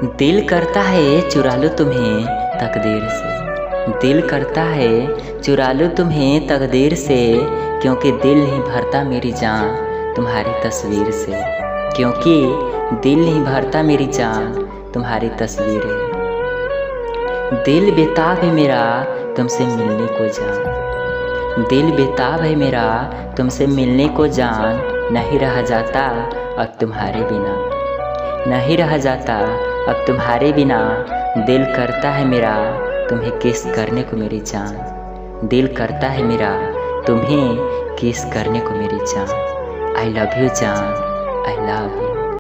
दिल करता है चुरा लूं तुम्हें तकदीर से, दिल करता है चुरा लूं तुम्हें तकदीर से, क्योंकि दिल नहीं भरता मेरी जान तुम्हारी तस्वीर से, क्योंकि दिल नहीं भरता मेरी जान तुम्हारी तस्वीर है। दिल बेताब है मेरा तुमसे मिलने को जान, दिल बेताब है मेरा तुमसे मिलने को जान, नहीं रह जाता अब तुम्हारे बिना, नहीं रह जाता अब तुम्हारे बिना। दिल करता है मेरा तुम्हें किस करने को मेरी जान, दिल करता है मेरा तुम्हें किस करने को मेरी जान। आई लव यू जान, आई लव यू।